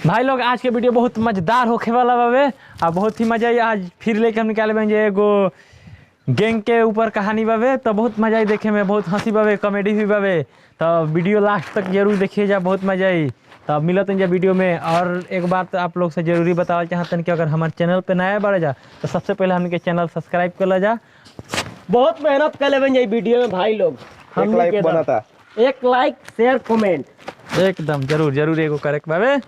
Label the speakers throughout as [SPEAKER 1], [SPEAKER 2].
[SPEAKER 1] भाई लोग आज के वीडियो बहुत मजेदार होखे वाला बावे और बहुत ही मजा आई। आज फिर लेके हम निकाले बन एगो गैंग के ऊपर कहानी बावे, तो बहुत मजा आई देखे में, बहुत हंसी बावे, कॉमेडी भी बावे। तो वीडियो लास्ट तक जरूर देखिए जा, बहुत मजा आई। तो मिलत जा वीडियो में। और एक बात आप लोग से जरूरी बताना चाहते हैं कि अगर हमारे चैनल पे नया बढ़ जा तो सबसे पहले हमके चैनल सब्सक्राइब कर ला जा।
[SPEAKER 2] बहुत मेहनत कर ले बन जाए वीडियो में भाई लोग।
[SPEAKER 3] एक लाइक बनाता,
[SPEAKER 2] एक लाइक शेयर कमेंट
[SPEAKER 1] एकदम जरूर जरूर एगो करेक्ट बावे।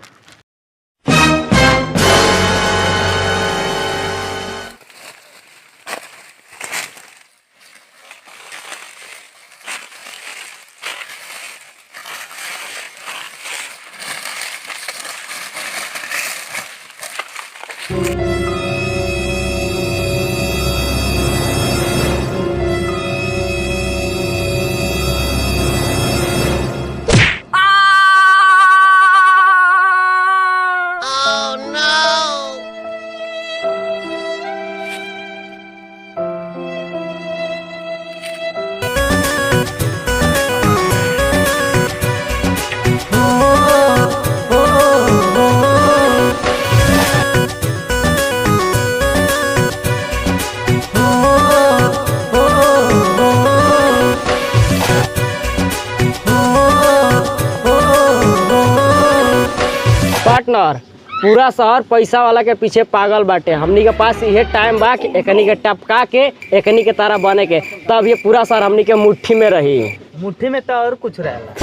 [SPEAKER 2] पार्टनर, पूरा शहर पैसा वाला के पीछे पागल बाटे। हमनी के पास ये टाइम बा कि एकनी के टपका के एकनी के तारा बने के, तब ये पूरा शहर हमनी के मुट्ठी में रही।
[SPEAKER 1] मुट्ठी में तो और कुछ रहेला।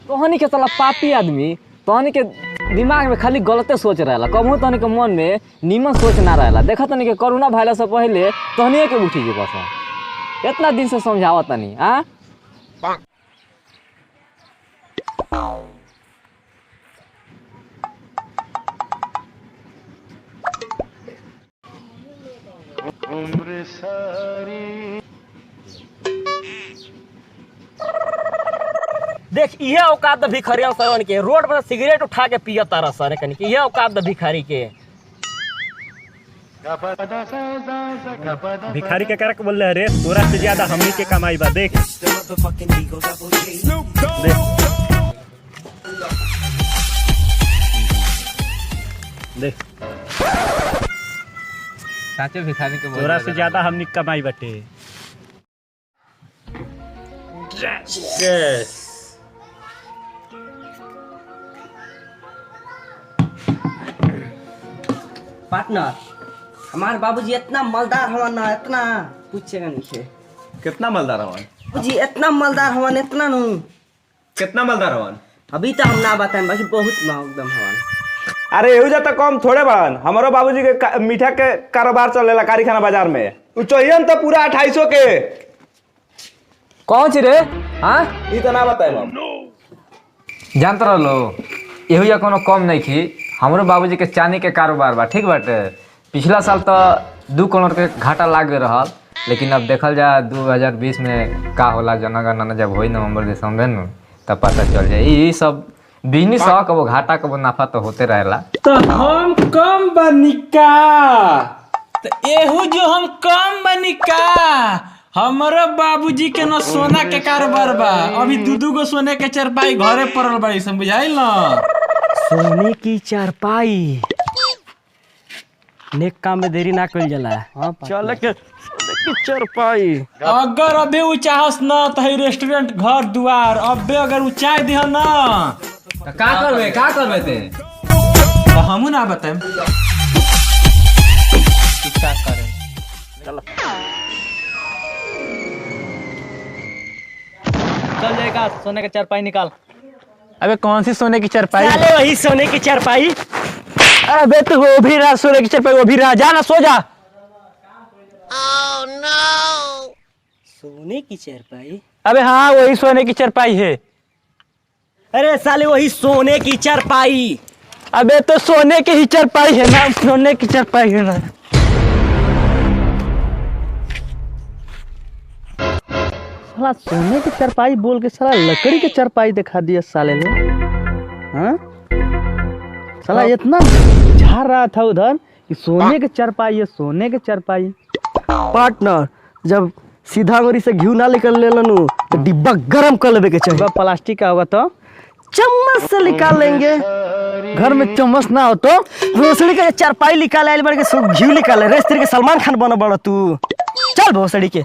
[SPEAKER 4] तोहनी के साला पापी आदमी, तोहनी के दिमाग में खाली गलते सोच रहेला, कबहू तोहनी के मन में नीमन सोच ना रहेला। देखा तनी के कोरोना भाइरस से पहले तोहनी के उठी जे बस इतना दिन से समझावत तनी। आ
[SPEAKER 2] देख, ये औकात भिखारिया सरवन के रोड पर सिगरेट उठा के पिया तारा सर कनी के, ये औकात भिखारी के।
[SPEAKER 3] भिखारी के करक बोल रहे रे, तोरा से ज्यादा हमनी के कमाई बा। देख देख
[SPEAKER 4] साचे भिखारी के
[SPEAKER 3] तोरा से ज्यादा हमनी के कमाई बाटे।
[SPEAKER 2] पार्टनर, हमारे बाबूजी इतना मालदार हवन ना, इतना पूछेगा नहीं।
[SPEAKER 3] कितना मालदार हवन
[SPEAKER 2] बाबूजी इतना मालदार हवन, इतना नू।
[SPEAKER 3] कितना मालदार हवन
[SPEAKER 2] अभी तो हम ना बताएं, बाकी बहुत एकदम हवन।
[SPEAKER 3] अरे एहू जाता कम थोड़े बड़न। हमारो बाबूजी के मीठा के कारोबार चलेला कारी खाना बाजार में। तू चाहिए तो पूरा 2800 के।
[SPEAKER 4] कौन ची रे? हाँ
[SPEAKER 3] ई तो ना बताए हम।
[SPEAKER 4] जानते रहो एहू या कोनो कम नहीं थी। हमरो बाबूजी के चांदी के कारोबार बा, ठीक बाटे। पिछला साल तो 2 करोड़ के घाटा लाग रहल, लेकिन अब देखल जा 2020 में का होला। जनगणना जब होई नवंबर दिसंबर में तब पता चल जाए। ये सब बिजनेस हो, कबो घाटा कबो नफा तो होते रहेला।
[SPEAKER 1] तो हम कम बनिका, तो एहू जो हम कम बनिका। हमारे बाबूजी के न सोना के कारोबार बा, अभी 2 गो सोने के चरपाई घरे पड़ल बड़ी, समझाइल न।
[SPEAKER 2] सोने की चारपाई नेक काम में देरी ना कल जाला। हाँ,
[SPEAKER 3] चल के चरपाई।
[SPEAKER 1] अगर अबे उ चाहस न तो है रेस्टोरेंट घर दुआर, अबे अगर उ चाय दिह न
[SPEAKER 4] तो का करबे ते?
[SPEAKER 1] तो हमू ना बताएं क्या करें।
[SPEAKER 2] चल जाएगा, सोने का चारपाई निकाल।
[SPEAKER 1] अबे कौन सी सोने की चरपाई?
[SPEAKER 2] चले वही सोने की चारपाई। अबे तो वो भी रहा सोने की चारपाई, वो भी रहा। जा ना, सो जा। Oh, no! सोने की चारपाई?
[SPEAKER 1] अबे हाँ, वही सोने की चरपाई है।
[SPEAKER 2] अरे साले वही सोने की चारपाई।
[SPEAKER 1] अबे तो सोने की ही चरपाई है ना, सोने की चरपाई है ना।
[SPEAKER 2] साला सोने की चारपाई बोल के साला लकड़ी की चारपाई दिखा दिया साले ने। हाँ साला इतना झाड़ रहा था उधर कि सोने के चारपाई है, सोने के चारपाई। पार्टनर, जब सीधा गोरी से घी ना निकल ले लनू तो डिब्बा गरम कर लेवे के चाहिए। प्लास्टिक का होगा तो चम्मच से निकाल लेंगे। घर में चम्मच ना हो तो भोसड़ी के चारपाई निकाल आयल बड़ के घी निकाल रेस के सलमान खान बना बड़ा तू चल भोसड़ी के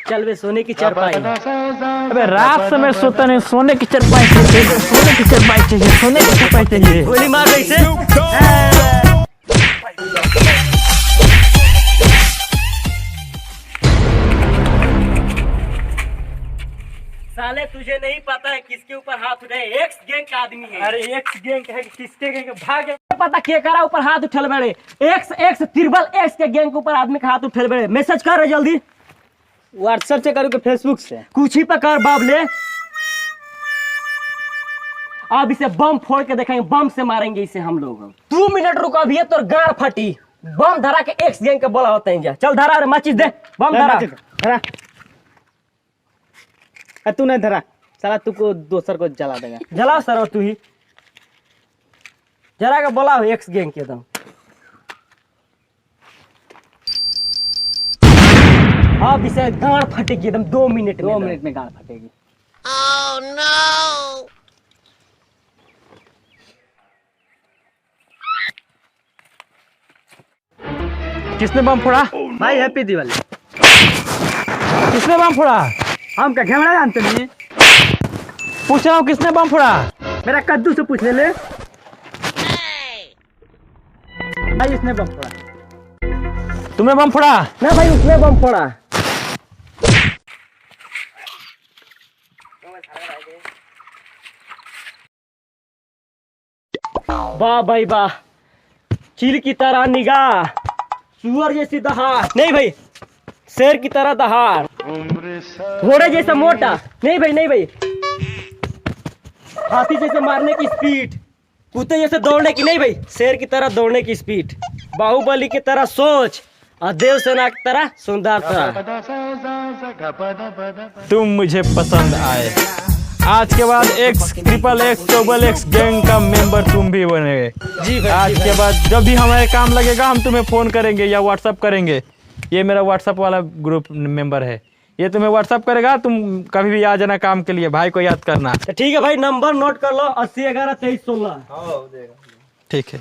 [SPEAKER 2] चल बे सोने की चारपाई।
[SPEAKER 1] अबे रात समय सोता नहीं, सोने की चारपाई चाहिए, सोने की चारपाई चाहिए, सोने की चारपाई चाहिए।
[SPEAKER 2] गोली मार रही से साले तुझे नहीं पता है किसके ऊपर हाथ उठाए, एक्स गैंग का आदमी है।
[SPEAKER 1] अरे एक्स गैंग है कि किसके गैंग भाग
[SPEAKER 2] पता के करा ऊपर हाथ उठल बड़े एक्स एक्स ट्रिपल एक्स के गैंग के ऊपर आदमी का हाथ उठल बड़े। मैसेज कर रहे जल्दी,
[SPEAKER 5] व्हाट्सएप से करूँ कि फेसबुक से?
[SPEAKER 2] कुछ ही पे कर बाबले। अब इसे बम फोड़ के देखेंगे, बम से मारेंगे इसे हम लोग। 2 मिनट रुको, अभी तो गाड़ फटी। बम धरा के एक्स गैंग के बोला होते हैं। चल धरा रे माचिस दे, बम धरा
[SPEAKER 5] धरा। तू नहीं धरा साला, तू को दोसर को जला देगा।
[SPEAKER 2] जला सर तू ही जरा के बोला एक्स गैंग के दम। अब इसे गाड़ फटेगी एकदम 2 मिनट में।
[SPEAKER 5] 2 मिनट में गाड़ फटेगी।
[SPEAKER 1] किसने बम फोड़ा?
[SPEAKER 5] भाई हैप्पी दिवाली।
[SPEAKER 1] किसने बम फोड़ा?
[SPEAKER 5] हम क्या कैमरा जानते नहीं?
[SPEAKER 1] पूछ रहा हूँ किसने बम फोड़ा?
[SPEAKER 5] मेरा कद्दू से पूछ ले। भाई इसने बम फोड़ा।
[SPEAKER 1] तुमने बम फोड़ा?
[SPEAKER 2] ना भाई उसने बम फोड़ा। वाह भाई वाह, चील की तरह निगाह, सुअर जैसी दहाड़। नहीं भाई, शेर की तरह दहाड़, घोड़े जैसा मोटा। नहीं भाई, नहीं भाई, हाथी जैसे मारने की स्पीड, कुत्ते जैसे दौड़ने की। नहीं भाई, शेर की तरह दौड़ने की स्पीड, बाहुबली की तरह सोच और देवसेना की तरह सुंदरता।
[SPEAKER 1] तुम मुझे पसंद आए। आज के बाद x triple x double x gang का मेंबर तुम भी बनेगे।
[SPEAKER 2] जी भाई,
[SPEAKER 1] आज के बाद जब भी हमारे काम लगेगा हम तुम्हें फ़ोन करेंगे या व्हाट्सअप करेंगे। ये मेरा व्हाट्सअप वाला ग्रुप मेंबर है, ये तुम्हें व्हाट्सअप करेगा। तुम कभी भी आ जाना काम के लिए, भाई को याद करना।
[SPEAKER 2] तो ठीक है भाई, नंबर नोट कर लो 80 11 23 16।
[SPEAKER 1] ठीक है।